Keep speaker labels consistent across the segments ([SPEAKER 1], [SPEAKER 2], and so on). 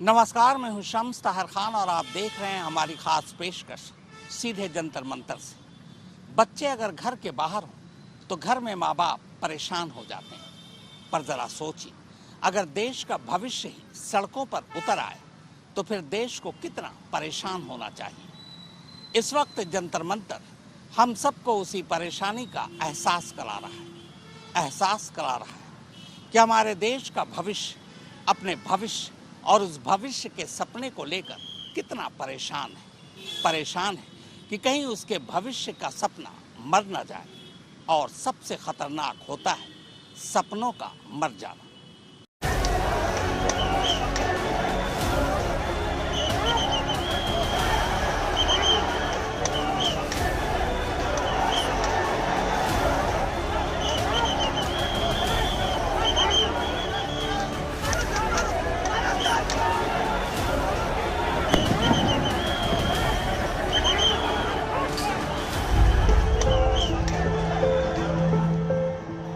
[SPEAKER 1] नमस्कार, मैं हूं शम्स ताहर खान और आप देख रहे हैं हमारी खास पेशकश सीधे जंतर मंतर से। बच्चे अगर घर के बाहर हों तो घर में माँ बाप परेशान हो जाते हैं, पर जरा सोचिए, अगर देश का भविष्य ही सड़कों पर उतर आए तो फिर देश को कितना परेशान होना चाहिए। इस वक्त जंतर मंतर हम सबको उसी परेशानी का एहसास करा रहा है कि हमारे देश का भविष्य अपने भविष्य और उस भविष्य के सपने को लेकर कितना परेशान है कि कहीं उसके भविष्य का सपना मर न जाए। और सबसे खतरनाक होता है सपनों का मर जाना।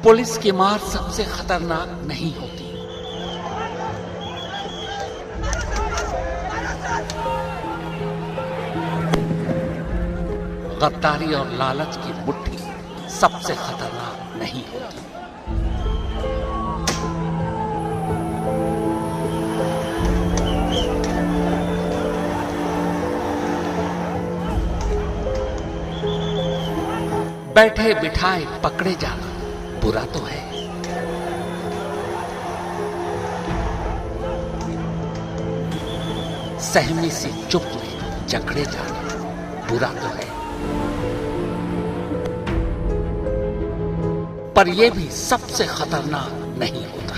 [SPEAKER 1] पुलिस की मार सबसे खतरनाक नहीं होती। गद्दारी और लालच की मुट्ठी सबसे खतरनाक नहीं होती। बैठे बिठाए पकड़े जाना बुरा तो है, सहमी सी चुप में जकड़े जाना बुरा तो है, पर यह भी सबसे खतरनाक नहीं होता।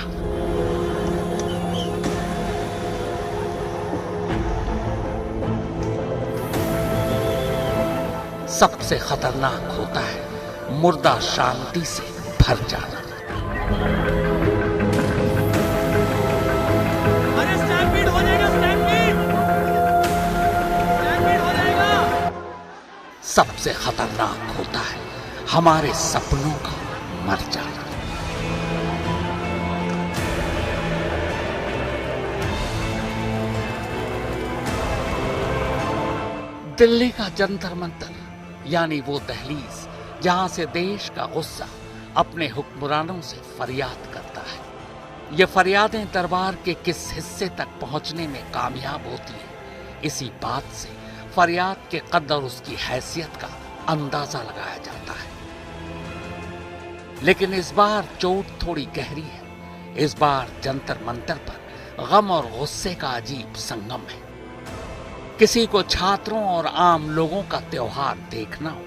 [SPEAKER 1] सबसे खतरनाक होता है मुर्दा शांति से भर जाना।
[SPEAKER 2] अरे स्टैम्पीड हो जाएगा, स्टैम्पीड हो जाएगा।
[SPEAKER 1] सबसे खतरनाक होता है हमारे सपनों का मर जाना। दिल्ली का जंतर मंतर यानी वो दहलीज जहां से देश का गुस्सा अपने हुक्मरानों से फरियाद करता है। ये फरियादें दरबार के किस हिस्से तक पहुंचने में कामयाब होती हैं, इसी बात से फरियाद के कद और उसकी हैसियत का अंदाजा लगाया जाता है। लेकिन इस बार चोट थोड़ी गहरी है। इस बार जंतर मंतर पर गम और गुस्से का अजीब संगम है। किसी को छात्रों और आम लोगों का त्योहार देखना हो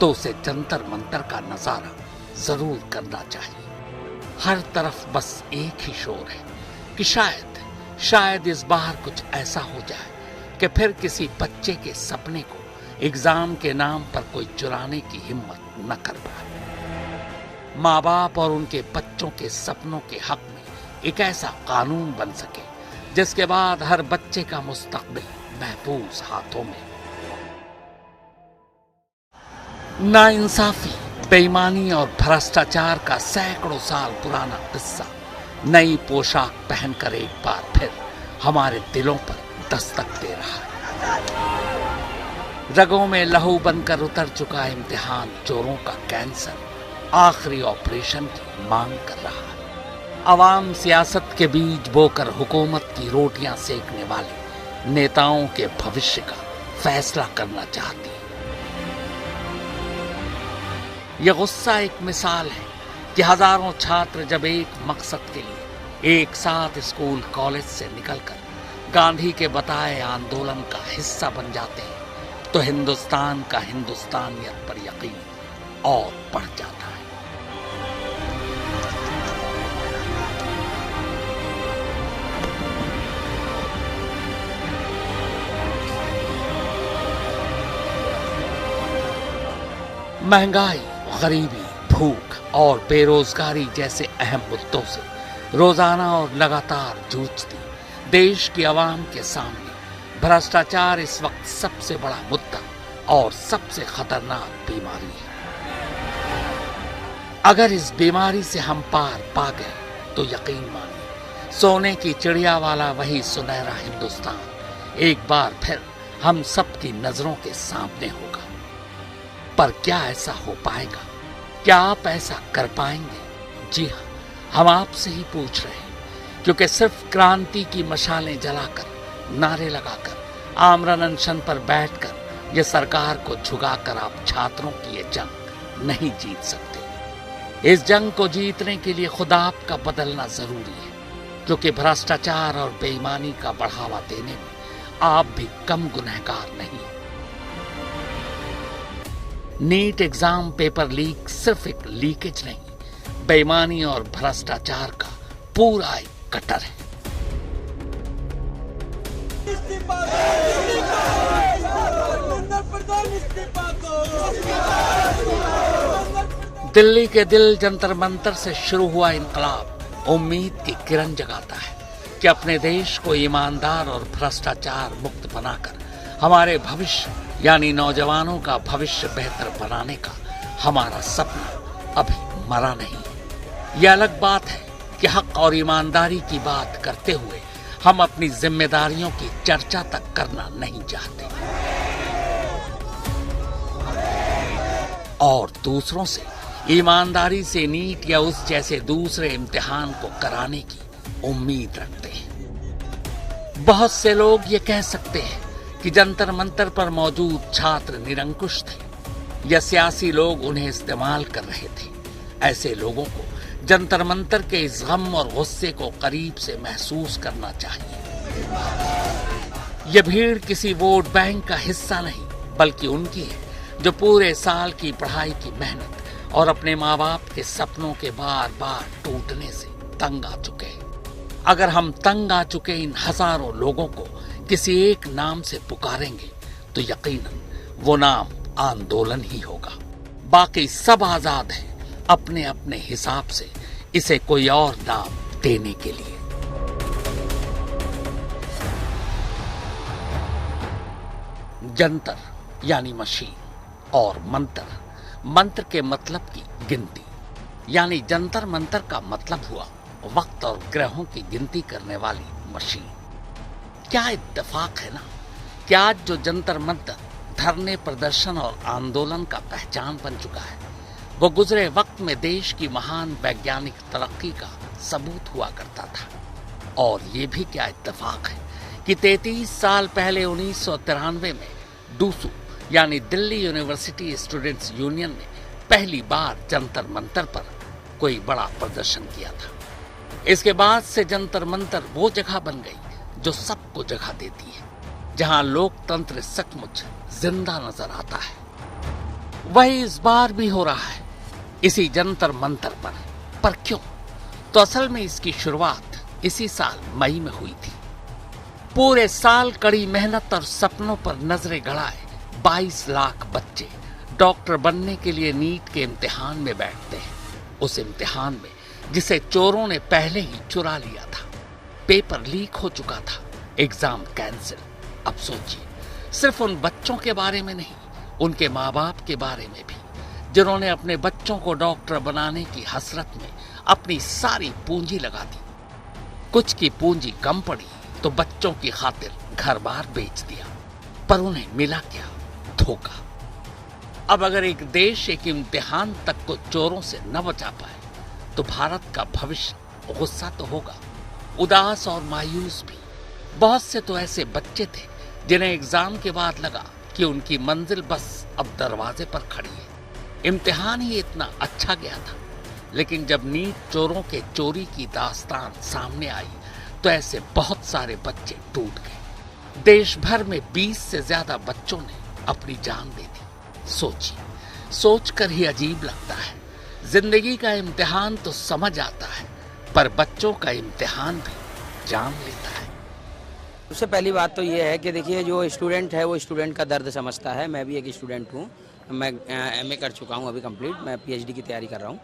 [SPEAKER 1] तो उसे जंतर मंतर का नजारा जरूर करना चाहिए। हर तरफ बस एक ही शोर है कि शायद इस बार कुछ ऐसा हो जाए कि फिर किसी बच्चे के सपने को एग्जाम के नाम पर कोई चुराने की हिम्मत न कर पाए। माँ बाप और उनके बच्चों के सपनों के हक में एक ऐसा कानून बन सके जिसके बाद हर बच्चे का मुस्तकबिल महफूज हाथों में। नाइंसाफी, बेईमानी और भ्रष्टाचार का सैकड़ों साल पुराना किस्सा नई पोशाक पहनकर एक बार फिर हमारे दिलों पर दस्तक दे रहा है। रगों में लहू बनकर उतर चुका इम्तिहान चोरों का कैंसर आखिरी ऑपरेशन की मांग कर रहा है। अवाम सियासत के बीज बोकर हुकूमत की रोटियां सेकने वाले नेताओं के भविष्य का फैसला करना चाहती है। यह गुस्सा एक मिसाल है कि हजारों छात्र जब एक मकसद के लिए एक साथ स्कूल कॉलेज से निकलकर गांधी के बताए आंदोलन का हिस्सा बन जाते हैं तो हिंदुस्तान का हिंदुस्तानियत पर यकीन और बढ़ जाता है। महंगाई, गरीबी, भूख और बेरोजगारी जैसे अहम मुद्दों से रोजाना और लगातार जूझती देश की आवाम के सामने भ्रष्टाचार इस वक्त सबसे बड़ा मुद्दा और सबसे खतरनाक बीमारी है। अगर इस बीमारी से हम पार पा गए तो यकीन मानिए सोने की चिड़िया वाला वही सुनहरा हिंदुस्तान एक बार फिर हम सबकी नजरों के सामने होगा। पर क्या ऐसा हो पाएगा? क्या आप ऐसा कर पाएंगे? जी हाँ, हम आपसे ही पूछ रहे हैं, क्योंकि सिर्फ क्रांति की मशालें जलाकर, नारे लगाकर, आमरण अनशन पर बैठकर, ये सरकार को झुकाकर आप छात्रों की ये जंग नहीं जीत सकते। इस जंग को जीतने के लिए खुद आपका बदलना जरूरी है, क्योंकि भ्रष्टाचार और बेईमानी का बढ़ावा देने में आप भी कम गुनहगार नहीं हो। नीट एग्जाम पेपर लीक सिर्फ एक लीकेज नहीं, बेईमानी और भ्रष्टाचार का पूरा एक कटर है। दिल्ली के दिल जंतर मंतर से शुरू हुआ इंकलाब उम्मीद की किरण जगाता है कि अपने देश को ईमानदार और भ्रष्टाचार मुक्त बनाकर हमारे भविष्य यानी नौजवानों का भविष्य बेहतर बनाने का हमारा सपना अभी मरा नहीं। यह अलग बात है कि हक और ईमानदारी की बात करते हुए हम अपनी जिम्मेदारियों की चर्चा तक करना नहीं चाहते और दूसरों से ईमानदारी से नीट या उस जैसे दूसरे इम्तिहान को कराने की उम्मीद रखते हैं। बहुत से लोग ये कह सकते हैं कि जंतर मंतर पर मौजूद छात्र निरंकुश थे या सियासी लोग उन्हें इस्तेमाल कर रहे थे। ऐसे लोगों को जंतर मंतर के इस गम और गुस्से को करीब से महसूस करना चाहिए। यह भीड़ किसी वोट बैंक का हिस्सा नहीं, बल्कि उनकी है जो पूरे साल की पढ़ाई की मेहनत और अपने माँ बाप के सपनों के बार बार टूटने से तंग आ चुके हैं। अगर हम तंग आ चुके इन हजारों लोगों को किसी एक नाम से पुकारेंगे तो यकीनन वो नाम आंदोलन ही होगा। बाकी सब आजाद हैं अपने अपने हिसाब से इसे कोई और नाम देने के लिए। जंतर यानी मशीन और मंत्र के मतलब की गिनती, यानी जंतर मंतर का मतलब हुआ वक्त और ग्रहों की गिनती करने वाली मशीन। क्या इत्तेफाक है ना कि आज जो जंतर मंतर धरने, प्रदर्शन और आंदोलन का पहचान बन चुका है, वो गुजरे वक्त में देश की महान वैज्ञानिक तरक्की का सबूत हुआ करता था। और ये भी क्या इत्तेफाक है कि 33 साल पहले 1993 में डूसू यानी दिल्ली यूनिवर्सिटी स्टूडेंट्स यूनियन ने पहली बार जंतर मंतर पर कोई बड़ा प्रदर्शन किया था। इसके बाद से जंतर मंतर वो जगह बन गई जो सबको जगह देती है, जहां लोकतंत्र सचमुच जिंदा नजर आता है। वही इस बार भी हो रहा है, इसी जंतर मंतर पर क्यों? तो असल में इसकी शुरुआत इसी साल मई में हुई थी। पूरे साल कड़ी मेहनत और सपनों पर नजरें गड़ाए 22 लाख बच्चे डॉक्टर बनने के लिए नीट के इम्तिहान में बैठते हैं। उस इम्तिहान में जिसे चोरों ने पहले ही चुरा लिया था, पेपर लीक हो चुका था, एग्जाम कैंसिल। अब सोचिए, सिर्फ उन बच्चों के बारे में नहीं, उनके माँ बाप के बारे में भी, जिन्होंने अपने बच्चों को डॉक्टर बनाने की हसरत में अपनी सारी पूंजी लगा दी। कुछ की पूंजी कम पड़ी तो बच्चों की खातिर घर बार बेच दिया, पर उन्हें मिला क्या? धोखा। अब अगर एक देश एक इम्तिहान तक को चोरों से न बचा पाए तो भारत का भविष्य गुस्सा तो होगा, उदास और मायूस भी। बहुत से तो ऐसे बच्चे थे जिन्हें एग्जाम के बाद लगा कि उनकी मंजिल बस अब दरवाजे पर खड़ी है। इम्तिहान ही इतना अच्छा गया था, लेकिन जब नीट चोरों के चोरी की दास्तान सामने आई तो ऐसे बहुत सारे बच्चे टूट गए। देश भर में 20 से ज्यादा बच्चों ने अपनी जान दे दी। सोचिए, सोचकर ही अजीब लगता है। जिंदगी का इम्तिहान तो समझ आता है, पर बच्चों का इम्तिहान भी जान लेता है।
[SPEAKER 3] सबसे पहली बात तो ये है कि देखिए, जो स्टूडेंट है वो स्टूडेंट का दर्द समझता है। मैं भी एक स्टूडेंट हूँ, मैं एमए कर चुका हूँ अभी कंप्लीट, मैं पीएचडी की तैयारी कर रहा हूँ।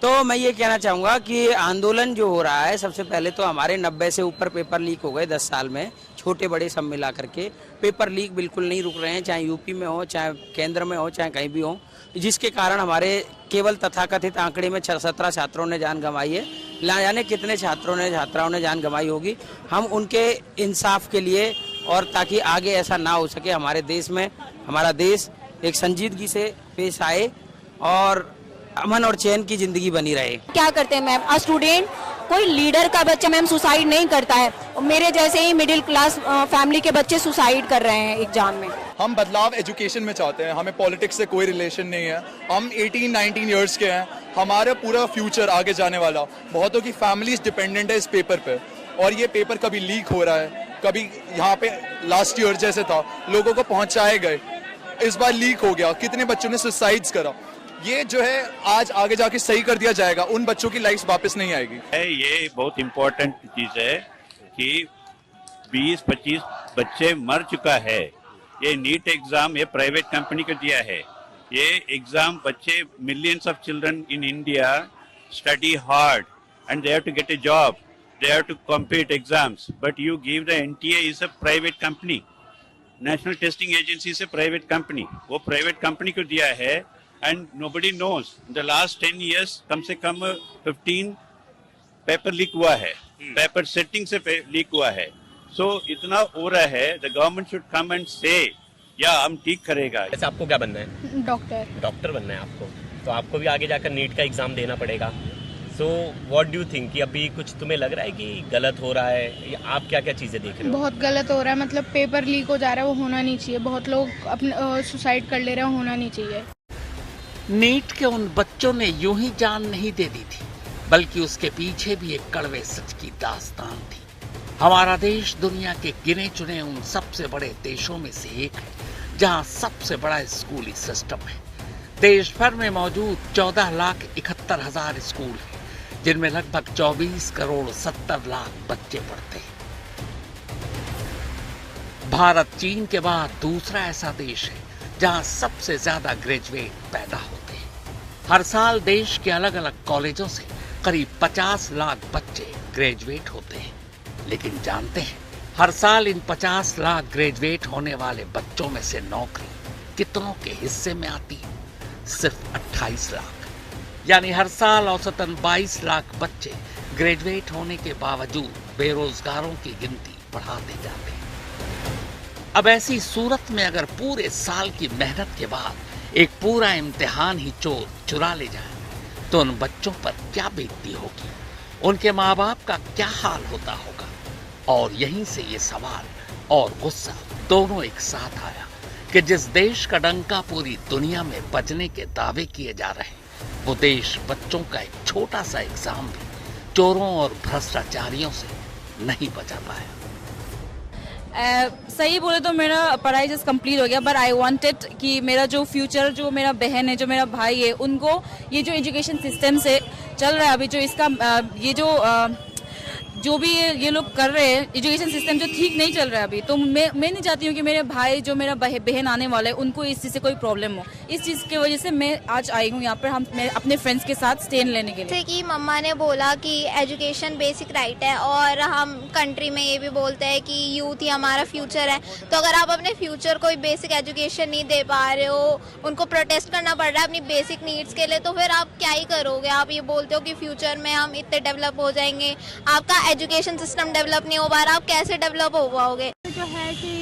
[SPEAKER 3] तो मैं ये कहना चाहूँगा कि आंदोलन जो हो रहा है, सबसे पहले तो हमारे 90 से ऊपर पेपर लीक हो गए 10 साल में, छोटे बड़े सब मिला करके। पेपर लीक बिल्कुल नहीं रुक रहे हैं, चाहे यूपी में हो, चाहे केंद्र में हो, चाहे कहीं भी हो, जिसके कारण हमारे केवल तथाकथित आंकड़े में 17 छात्रों ने जान गंवाई है। ना जाने कितने छात्राओं ने जान गंवाई होगी। हम उनके इंसाफ के लिए और ताकि आगे ऐसा ना हो सके, हमारे देश में हमारा देश एक संजीदगी से पेश आए और अमन और चैन की जिंदगी बनी रहे।
[SPEAKER 4] क्या करते हैं मैम, स्टूडेंट कोई लीडर का बच्चा मैम सुसाइड नहीं करता है, मेरे जैसे ही मिडिल क्लास फैमिली के बच्चे सुसाइड कर रहे हैं एग्जाम में।
[SPEAKER 5] हम बदलाव एजुकेशन में चाहते हैं, हमें पॉलिटिक्स से कोई रिलेशन नहीं है। हम 18-19 इयर्स के हैं, हमारा पूरा फ्यूचर आगे जाने वाला, बहुतों की फैमिलीज डिपेंडेंट है इस पेपर पे, और ये पेपर कभी लीक हो रहा है, कभी यहाँ पे लास्ट ईयर जैसे था लोगों को पहुंचाए गए, इस बार लीक हो गया, कितने बच्चों ने सुसाइड्स करा। ये जो है आज आगे जाके सही कर दिया जाएगा, उन बच्चों की लाइफ वापस नहीं आएगी।
[SPEAKER 6] ये बहुत इम्पोर्टेंट चीज है कि 20-25 बच्चे मर चुका है। ये नीट एग्जाम ये प्राइवेट कंपनी को दिया है। ये एग्जाम बच्चे millions of children in India study hard and they have to get a job, they have to compete exams, but you give the NTA is a private company, national testing agency से private company, वो private company को दिया है। And nobody knows the last 10 years कम से कम 15 paper leak हुआ है, पेपर सेटिंग से लीक हुआ है। सो इतना हो रहा है, the government should come and से या हम ठीक करेगा।
[SPEAKER 7] ऐसे आपको क्या बनना है? डॉक्टर बनना है आपको, तो आपको भी आगे जाकर नीट का एग्जाम देना पड़ेगा। So what do you think कि अभी कुछ तुम्हें लग रहा है कि गलत हो रहा है, या आप क्या क्या चीजें देख रहे हो?
[SPEAKER 8] बहुत गलत हो रहा है, मतलब पेपर लीक हो जा रहा है, वो होना नहीं चाहिए। बहुत लोग अपने सुसाइड कर ले रहे हैं, होना नहीं चाहिए।
[SPEAKER 1] नीट के उन बच्चों ने यूं ही जान नहीं दे दी थी, बल्कि उसके पीछे भी एक कड़वे सच की दास्तान थी। हमारा देश दुनिया के गिने चुने उन सबसे बड़े देशों में से एक है जहां सबसे बड़ा स्कूली सिस्टम है। देश भर में मौजूद 14,71,000 स्कूल हैं, जिनमें लगभग 24 करोड़ 70 लाख बच्चे पढ़ते हैं। भारत चीन के बाद दूसरा ऐसा देश है जहां सबसे ज्यादा ग्रेजुएट पैदा होते हैं। हर साल देश के अलग अलग कॉलेजों से करीब 50 लाख बच्चे ग्रेजुएट होते हैं। लेकिन जानते हैं, हर साल इन 50 लाख ग्रेजुएट होने वाले बच्चों में से नौकरी कितनों के हिस्से में आती है? सिर्फ 28 लाख। यानी हर साल औसतन 22 लाख बच्चे ग्रेजुएट होने के बावजूद बेरोजगारों की गिनती बढ़ाते जाते हैं। अब ऐसी सूरत में अगर पूरे साल की मेहनत के बाद एक पूरा इम्तिहान ही चोर चुरा ले जाए तो उन बच्चों पर क्या बीतती होगी, उनके माँ बाप का क्या हाल होता होगा। और यहीं से ये सवाल और गुस्सा दोनों एक साथ आया कि जिस देश का डंका पूरी दुनिया में बजने के दावे किए जा रहे हैं, वो देश बच्चों का एक छोटा सा एग्जाम भी चोरों और भ्रष्टाचारियों से नहीं बचा पाया।
[SPEAKER 4] सही बोले तो मेरा पढ़ाई जस्ट कंप्लीट हो गया, बट आई वांटेड कि मेरा जो फ्यूचर, जो मेरा बहन है, जो मेरा भाई है, उनको ये जो एजुकेशन सिस्टम से चल रहा है अभी, जो इसका ये जो भी ये लोग कर रहे हैं, एजुकेशन सिस्टम जो ठीक नहीं चल रहा है अभी, तो मैं नहीं चाहती हूँ कि मेरे भाई, जो मेरा बहन आने वाला है, उनको इस चीज़ से कोई प्रॉब्लम हो। इस चीज़ की वजह से मैं आज आई हूँ यहाँ पर, मैं अपने फ्रेंड्स के साथ स्टैंड लेने के लिए।
[SPEAKER 9] जैसे कि मम्मा ने बोला कि एजुकेशन बेसिक राइट है, और हम कंट्री में ये भी बोलते हैं कि यूथ ही हमारा फ्यूचर है। तो अगर आप अपने फ्यूचर को बेसिक एजुकेशन नहीं दे पा रहे हो, उनको प्रोटेस्ट करना पड़ रहा है अपनी बेसिक नीड्स के लिए, तो फिर आप क्या ही करोगे? आप ये बोलते हो कि फ्यूचर में हम इतने डेवलप हो जाएंगे, आपका एजुकेशन सिस्टम डेवलप नहीं हो पा रहा, आप कैसे डेवलप हो पाओगे?
[SPEAKER 8] जो है कि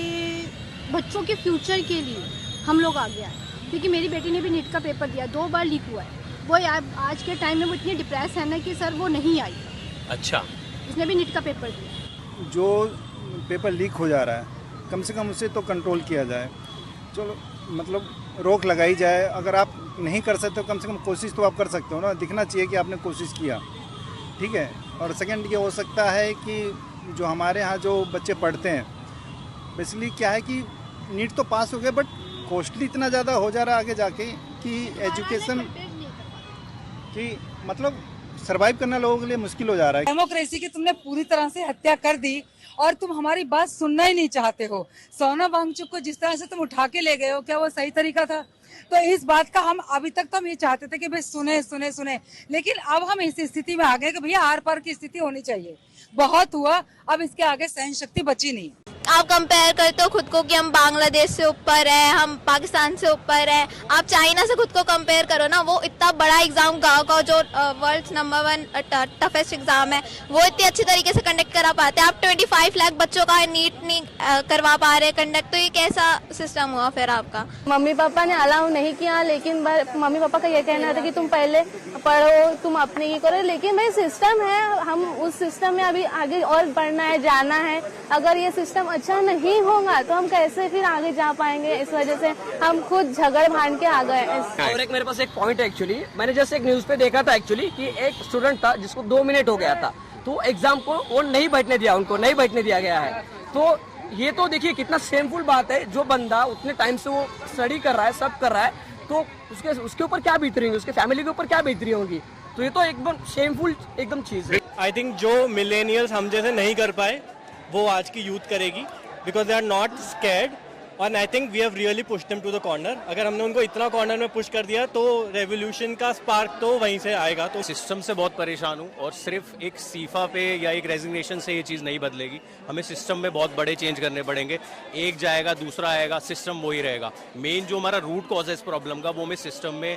[SPEAKER 8] बच्चों के फ्यूचर के लिए हम लोग आगे आए, क्योंकि मेरी बेटी ने भी नीट का पेपर दिया, 2 बार लीक हुआ है। वो आज के टाइम में वो इतनी डिप्रेस है ना कि सर वो नहीं आई।
[SPEAKER 7] अच्छा,
[SPEAKER 8] उसने भी नीट का पेपर दिया।
[SPEAKER 10] जो पेपर लीक हो जा रहा है, कम से कम उसे तो कंट्रोल किया जाए, चलो मतलब रोक लगाई जाए। अगर आप नहीं कर सकते तो कम से कम कोशिश तो आप कर सकते हो ना, दिखना चाहिए कि आपने कोशिश किया, ठीक है। और सेकंड ये हो सकता है कि जो हमारे यहाँ जो बच्चे पढ़ते हैं, बेसिकली क्या है कि नीट तो पास हो गए, बट कॉस्टली इतना ज़्यादा हो जा रहा है आगे जाके कि एजुकेशन कि मतलब सर्वाइव करना लोगों के लिए मुश्किल हो जा रहा है।
[SPEAKER 11] डेमोक्रेसी की तुमने पूरी तरह से हत्या कर दी और तुम हमारी बात सुनना ही नहीं चाहते हो। सोना वांगचुक को जिस तरह से तुम उठा के ले गए हो, क्या वो सही तरीका था? तो इस बात का हम अभी तक तो हम ये चाहते थे कि भाई सुने सुने सुने, लेकिन अब हम इस स्थिति में आ गए कि भैया आर पार की स्थिति होनी चाहिए। बहुत हुआ, अब इसके आगे सहन शक्ति बची नहीं।
[SPEAKER 9] आप कंपेयर करते हो खुद को कि हम बांग्लादेश से ऊपर है, हम पाकिस्तान से ऊपर है, आप चाइना से खुद को कंपेयर करो ना। वो इतना बड़ा एग्जाम गाँव का जो वर्ल्ड नंबर 1 टफेस्ट एग्जाम है, वो इतनी अच्छी तरीके से कंडक्ट करा पाते हैं। आप 25 लाख बच्चों का नीट नहीं करवा पा रहे कंडक्ट, तो ये कैसा सिस्टम हुआ फिर आपका?
[SPEAKER 12] मम्मी पापा ने अलाउ नहीं किया, लेकिन मम्मी पापा का ये कहना था कि तुम पहले पढ़ो, तुम अपने ये करो, लेकिन भाई सिस्टम है, हम उस सिस्टम में अभी आगे और बढ़ना है, जाना है। अगर ये सिस्टम अच्छा नहीं होगा तो हम कैसे फिर आगे जा पाएंगे? इस वजह से हम खुद झगड़ भान के आ गए।
[SPEAKER 13] और एक मेरे पास एक पॉइंट है एक्चुअली, मैंने जैसे एक न्यूज पे देखा था एक्चुअली कि एक स्टूडेंट था जिसको 2 मिनट हो गया था, तो एग्जाम को वो नहीं बैठने दिया, उनको नहीं बैठने दिया गया है। तो ये तो देखिए कितना शेमफुल बात है। जो बंदा उतने टाइम से वो स्टडी कर रहा है, सब कर रहा है, तो उसके ऊपर क्या बीत रही होगी, उसके फैमिली के ऊपर क्या बीत रही होगी? तो ये तो एकदम शेमफुल एकदम चीज है।
[SPEAKER 14] आई थिंक जो मिलेनियल्स हम जैसे नहीं कर पाए वो आज की यूथ करेगी, because they are not scared, और I think we have really push them to the corner. अगर हमने उनको इतना कॉर्नर में पुश कर दिया तो रेवोल्यूशन का स्पार्क तो वहीं से आएगा। तो
[SPEAKER 15] सिस्टम से बहुत परेशान हूँ, और सिर्फ एक सीफा पे या एक रेजिग्नेशन से ये चीज़ नहीं बदलेगी। हमें सिस्टम में बहुत बड़े चेंज करने पड़ेंगे। एक जाएगा, दूसरा आएगा, सिस्टम वही रहेगा। मेन जो हमारा रूट कॉज है इस प्रॉब्लम का, वो हमें सिस्टम में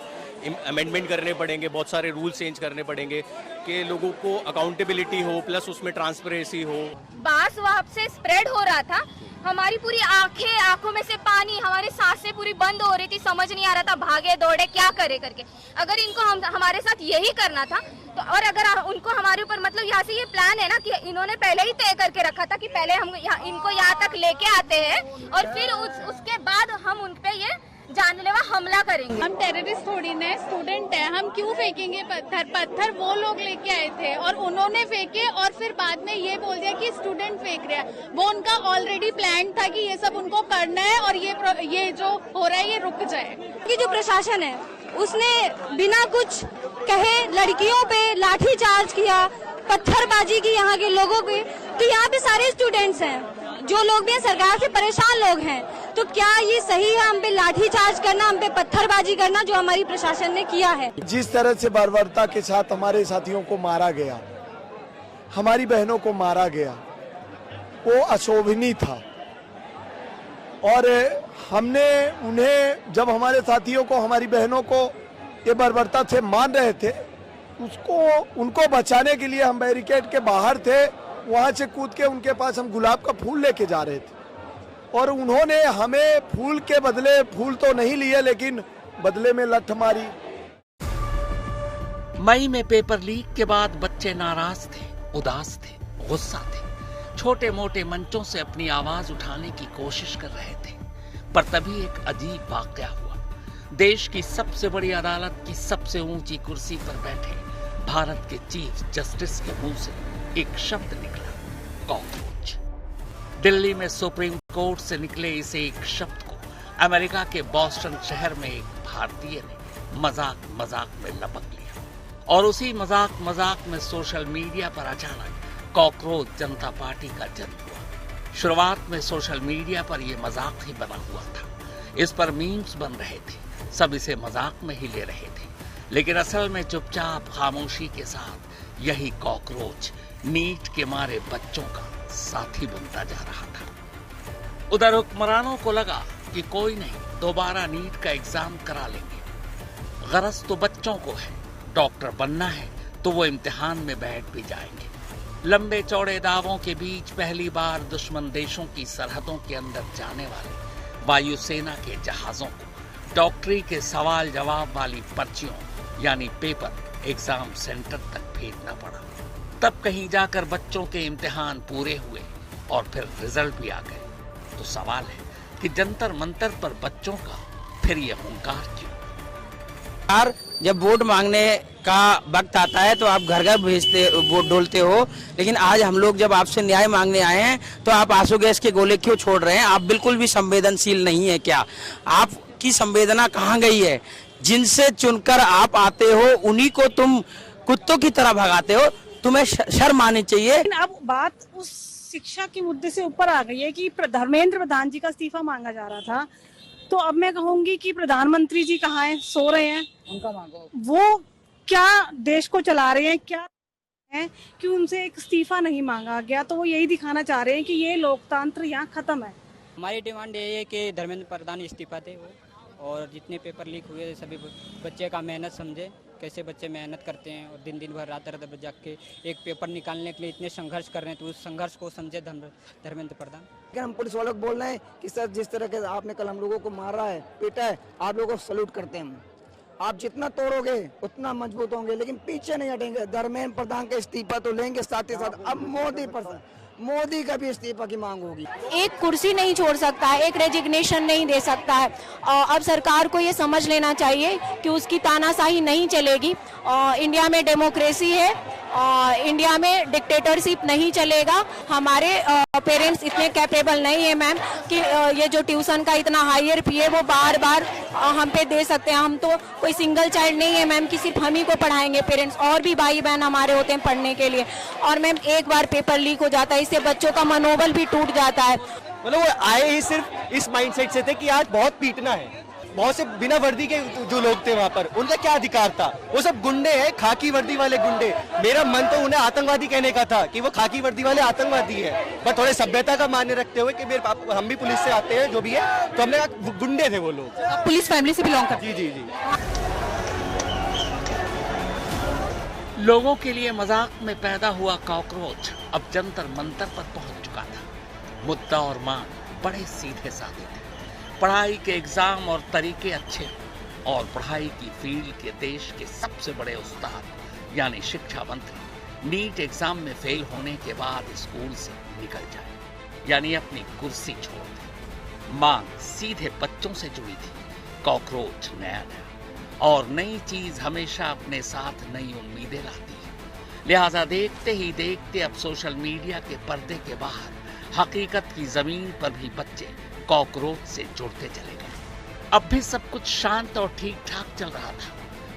[SPEAKER 15] अमेंडमेंट करने पड़ेंगे, बहुत सारे रूल चेंज करने पड़ेंगे कि लोगों को अकाउंटेबिलिटी हो, प्लस उसमें ट्रांसपेरेंसी हो।
[SPEAKER 16] बास वहाँ से स्प्रेड हो रहा था, हमारी पूरी आंखों में से पानी, हमारी सांसें पूरी बंद हो रही थी, समझ नहीं आ रहा था भागे दौड़े क्या करे करके। अगर इनको हमारे साथ यही करना था तो, और अगर उनको हमारे ऊपर मतलब यहाँ से ये प्लान है ना कि इन्होंने पहले ही तय करके रखा था कि पहले हम इनको यहाँ तक लेके आते हैं और फिर उसके बाद हम उन पे ये जानलेवा हमला करेंगे।
[SPEAKER 17] हम टेररिस्ट थोड़ी ना, स्टूडेंट है, हम क्यों फेंकेंगे पत्थर वो लोग लेके आए थे और उन्होंने फेंके, और फिर बाद में ये बोल दिया कि स्टूडेंट फेंक रहा है। वो उनका ऑलरेडी प्लान था कि ये सब उनको करना है और ये जो हो रहा है ये रुक जाए।
[SPEAKER 18] कि जो प्रशासन है उसने बिना कुछ कहे लड़कियों पे लाठी चार्ज किया, पत्थरबाजी की यहाँ के लोगों की। तो यहाँ पे सारे स्टूडेंट्स हैं, जो लोग भी सरकार से परेशान लोग हैं, तो क्या ये सही है हम पे लाठी चार्ज करना, हम पे पत्थरबाजी करना जो हमारी प्रशासन ने किया है?
[SPEAKER 19] जिस तरह से बर्बरता के साथ हमारे साथियों को मारा गया, हमारी बहनों को मारा गया, वो अशोभनीय था। और हमने उन्हें, जब हमारे साथियों को, हमारी बहनों को ये बर्बरता से मार रहे थे, उनको बचाने के लिए हम बैरिकेड के बाहर थे, वहां से कूद के उनके पास हम गुलाब का फूल लेके जा रहे थे, और उन्होंने हमें फूल के बदले, फूल तो नहीं लिए लेकिन बदले में लठ मारी।
[SPEAKER 1] मई में पेपर लीक के बाद बच्चे नाराज थे, उदास थे, गुस्सा थे, छोटे मोटे मंचों से अपनी आवाज उठाने की कोशिश कर रहे थे। पर तभी एक अजीब वाकया हुआ। देश की सबसे बड़ी अदालत की सबसे ऊंची कुर्सी पर बैठे भारत के चीफ जस्टिस के मुंह से एक शब्द निकला, कॉकरोच। दिल्ली में सुप्रीम कोर्ट से निकले इस एक शब्द को अमेरिका के बॉस्टन शहर में एक भारतीय ने मजाक मजाक में लपक लिया, और उसी मजाक में सोशल मीडिया पर अचानक कॉकरोच जनता पार्टी का जन्म हुआ। शुरुआत में सोशल मीडिया पर यह मजाक ही बना हुआ था, इस पर मीम्स बन रहे थे, सब इसे मजाक में ही ले रहे थे, लेकिन असल में चुपचाप खामोशी के साथ यही कॉकरोच नीट के मारे बच्चों का साथी बनता जा रहा था। उधर हुक्मरानों को लगा कि कोई नहीं, दोबारा नीट का एग्जाम करा लेंगे। गरज तो बच्चों को है, डॉक्टर बनना है तो वो इम्तिहान में बैठ भी जाएंगे। लंबे चौड़े दावों के बीच पहली बार दुश्मन देशों की सरहदों के अंदर जाने वाले वायुसेना के जहाजों को डॉक्टरी के सवाल जवाब वाली पर्चियों यानी पेपर एग्जाम सेंटर तक भेजना पड़ा। तब कहीं जाकर बच्चों के इम्तिहान पूरे हुए और फिर रिजल्ट भी आ गए। तो सवाल है कि जंतर मंतर पर बच्चों का फिर ये हुंकार क्यों?
[SPEAKER 3] जब वोट मांगने का वक्त आता है तो आप घर घर भेजते, वोट डोलते हो, लेकिन आज हम लोग जब आपसे न्याय मांगने आए हैं तो आप आंसू गैस के गोले क्यों छोड़ रहे हैं? आप बिल्कुल भी संवेदनशील नहीं है क्या? आपकी संवेदना कहाँ गई है? जिनसे चुनकर आप आते हो उन्हीं को तुम कुत्तों की तरह भगाते हो, तुम्हें शर्म आनी चाहिए।
[SPEAKER 20] अब बात उस शिक्षा के मुद्दे से ऊपर आ गई है कि धर्मेंद्र प्रधान जी का इस्तीफा मांगा जा रहा था, तो अब मैं कहूंगी कि प्रधानमंत्री जी कहाँ हैं? सो रहे हैं। उनका मांगो। वो क्या देश को चला रहे हैं? क्या है कि उनसे एक इस्तीफा नहीं मांगा गया, तो वो यही दिखाना चाह रहे हैं कि ये लोकतंत्र यहाँ खत्म है।
[SPEAKER 21] हमारी डिमांड यही है कि धर्मेंद्र प्रधान इस्तीफा दे वो, और जितने पेपर लीक हुए सभी बच्चे का मेहनत समझे, कैसे बच्चे मेहनत करते हैं और दिन दिन भर रात रात जाग के एक पेपर निकालने के लिए इतने संघर्ष कर रहे हैं, तो उस संघर्ष को समझे धर्मेंद्र प्रधान।
[SPEAKER 22] लेकिन हम पुलिस वालों को बोल रहे हैं कि सर जिस तरह के आपने कल हम लोगों को मारा है, पीटा है, आप लोगों को सैल्यूट करते हैं। आप जितना तोड़ोगे उतना मजबूत होंगे, लेकिन पीछे नहीं हटेंगे। धर्मेंद्र प्रधान का इस्तीफा तो लेंगे, साथ ही साथ अब मोदी का भी इस्तीफा की मांग होगी।
[SPEAKER 23] एक कुर्सी नहीं छोड़ सकता है, एक रेजिग्नेशन नहीं दे सकता है। अब सरकार को ये समझ लेना चाहिए कि उसकी तानाशाही नहीं चलेगी। इंडिया में डेमोक्रेसी है, इंडिया में डिक्टेटरशिप नहीं चलेगा। हमारे पेरेंट्स इतने कैपेबल नहीं है मैम कि ये जो ट्यूशन का इतना हायर फी है वो बार बार हम पे दे सकते हैं। हम तो कोई सिंगल चाइल्ड नहीं है मैम कि सिर्फ हम ही को पढ़ाएंगे, पेरेंट्स और भी भाई बहन हमारे होते हैं पढ़ने के लिए। और मैम एक बार पेपर लीक हो जाता है, इससे बच्चों का मनोबल भी टूट जाता है।
[SPEAKER 24] मतलब वो आए ही सिर्फ इस माइंडसेट से थे कि आज बहुत पीटना है। बहुत से बिना वर्दी के जो लोग थे वहाँ पर, उनका क्या अधिकार था? वो सब गुंडे हैं, खाकी वर्दी वाले गुंडे। मेरा मन तो उन्हें आतंकवादी कहने का था कि वो खाकी वर्दी वाले आतंकवादी है, पर थोड़े सभ्यता का मान्य रखते हुए कि मेरे हम भी पुलिस से आते हैं जो भी है, तो हमने कहा गुंडे थे वो लोग।
[SPEAKER 23] पुलिस फैमिली से बिलोंग करते?
[SPEAKER 24] जी जी जी।
[SPEAKER 1] लोगों के लिए मजाक में पैदा हुआ कॉकरोच अब जंतर मंतर पर पहुंच चुका था। मुद्दा और मांग बड़े सीधे साधे थे। पढ़ाई के एग्जाम और तरीके अच्छे और पढ़ाई की फील्ड के देश के सबसे बड़े उस्ताद यानी शिक्षा मंत्री नीट एग्जाम में फेल होने के बाद स्कूल से निकल जाए, यानी अपनी कुर्सी छोड़ दे। मांग सीधे बच्चों से जुड़ी थी, कॉकरोच नया नया, और नई चीज हमेशा अपने साथ नई उम्मीदें लाती है। लिहाजा देखते ही देखते अब सोशल मीडिया के पर्दे के बाहर हकीकत की जमीन पर भी बच्चे कॉकरोच से जुड़ते चले गए। अब भी सब कुछ शांत और ठीक ठाक चल रहा था,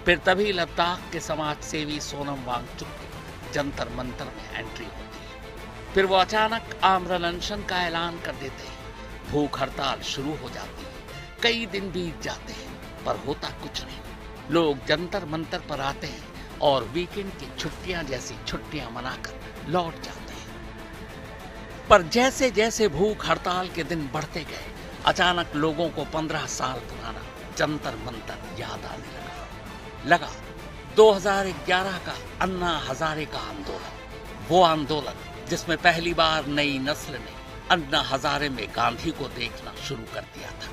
[SPEAKER 1] फिर तभी लद्दाख के समाज सेवी सोनम वांगचुक की जंतर मंतर में एंट्री होती है। फिर वो अचानक आमरण अनशन का ऐलान कर देते हैं। भूख हड़ताल शुरू हो जाती है। कई दिन बीत जाते हैं पर होता कुछ नहीं। लोग जंतर मंतर पर आते हैं और वीकेंड की छुट्टियां जैसी छुट्टियां मनाकर लौट जाते हैं। पर जैसे जैसे भूख हड़ताल के दिन बढ़ते गए, अचानक लोगों को 15 साल पुराना जंतर मंतर याद आने लगा। 2011 का अन्ना हजारे का आंदोलन, वो आंदोलन जिसमें पहली बार नई नस्ल ने अन्ना हजारे में गांधी को देखना शुरू कर दिया था।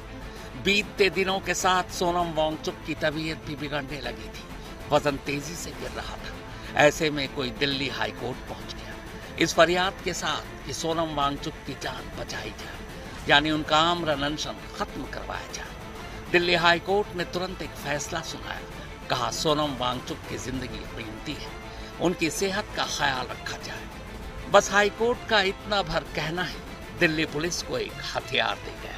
[SPEAKER 1] बीतते दिनों के साथ सोनम वांगचुक की तबीयत भी बिगड़ने लगी थी। वजन तेजी से गिर रहा था। ऐसे में कोई दिल्ली हाई कोर्ट पहुंच गया इस फरियाद के साथ कि सोनम वांगचुक की जान बचाई जाए, यानी उनका आमरण अनशन खत्म करवाया जाए। दिल्ली हाई कोर्ट ने तुरंत एक फैसला सुनाया। कहा सोनम वांगचुक की जिंदगी कीमती है, उनकी सेहत का ख्याल रखा जाए। बस हाई कोर्ट का इतना भर कहना ही दिल्ली पुलिस को एक हथियार दे गया।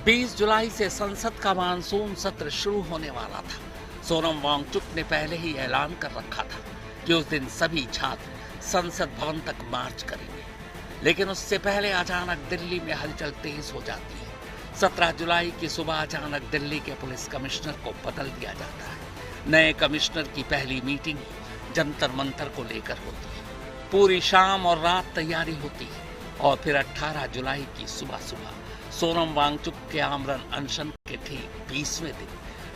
[SPEAKER 1] 20 जुलाई से संसद का मानसून सत्र शुरू होने वाला था। सोनम वांगचुक ने पहले ही ऐलान कर रखा था कि उस दिन सभी छात्र संसद भवन तक मार्च करेंगे, लेकिन उससे पहले अचानक दिल्ली में हलचल तेज हो जाती है। 17 जुलाई की सुबह अचानक दिल्ली के पुलिस कमिश्नर को बदल दिया जाता है। नए कमिश्नर की पहली मीटिंग जंतर मंतर को लेकर होती है। पूरी शाम और रात तैयारी होती है और फिर 18 जुलाई की सुबह सोनम वांगचुक के आमरण अनशन के ठीक 20वें दिन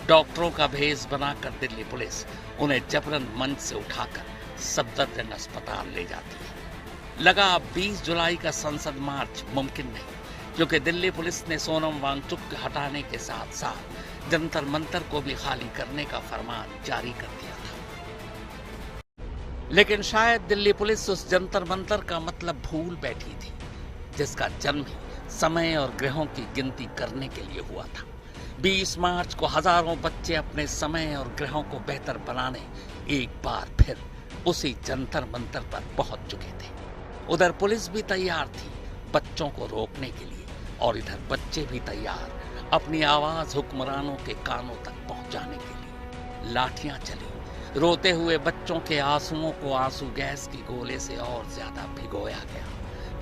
[SPEAKER 1] डॉक्टरों का भेष बनाकर दिल्ली पुलिस उन्हें जबरन मंच से उठाकर सफदरजंग अस्पताल ले जाती है। लगा अब 20 जुलाई का संसद मार्च मुमकिन नहीं, क्योंकि दिल्ली पुलिस ने सोनम वांगचुक के हटाने के साथ साथ जंतर मंतर को भी खाली करने का फरमान जारी कर दिया था। लेकिन शायद दिल्ली पुलिस उस जंतर मंतर का मतलब भूल बैठी थी, जिसका जन्म ही समय और ग्रहों की गिनती करने के लिए हुआ था। 20 मार्च को हजारों बच्चे अपने समय और ग्रहों को बेहतर बनाने एक बार फिर उसी जंतर मंतर पर पहुंच चुके थे। उधर पुलिस भी तैयार थी बच्चों को रोकने के लिए, और इधर बच्चे भी तैयार अपनी आवाज हुक्मरानों के कानों तक पहुंचाने के लिए। लाठियां चली, रोते हुए बच्चों के आंसुओं को आंसू गैस की गोले से और ज्यादा भिगोया गया।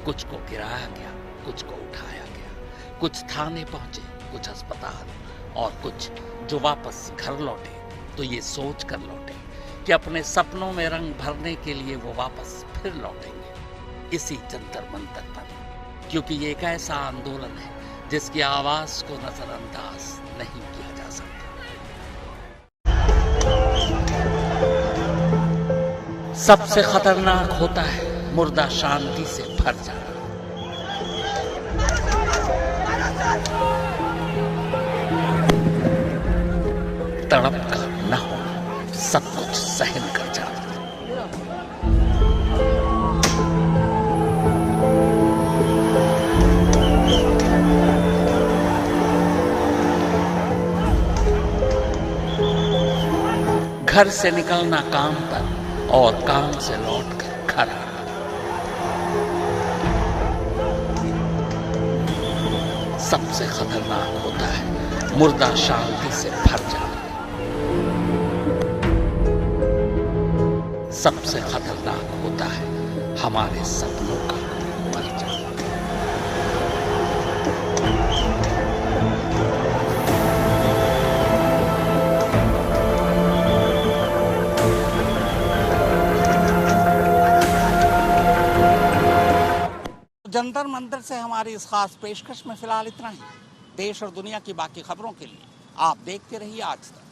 [SPEAKER 1] कुछ को गिराया गया, कुछ को उठाया गया, कुछ थाने पहुंचे, कुछ अस्पताल, और कुछ जो वापस घर लौटे तो ये सोच कर लौटे कि अपने सपनों में रंग भरने के लिए वो वापस फिर लौटेंगे इसी जंतर मंतर पर, क्योंकि ये एक ऐसा आंदोलन है जिसकी आवाज को नजरअंदाज नहीं किया जा सकता। सबसे खतरनाक होता है मुर्दा शांति से भर जाना। तड़प का न होना, सब कुछ सहन कर जाना। घर से निकलना काम पर और काम से लौटकर घर आना। सबसे खतरनाक होता है मुर्दा शांति से भर जाना। सबसे खतरनाक होता है हमारे सपनों का मर जाना। जंतर मंतर से हमारी इस खास पेशकश में फिलहाल इतना ही। देश और दुनिया की बाकी खबरों के लिए आप देखते रहिए आज तक।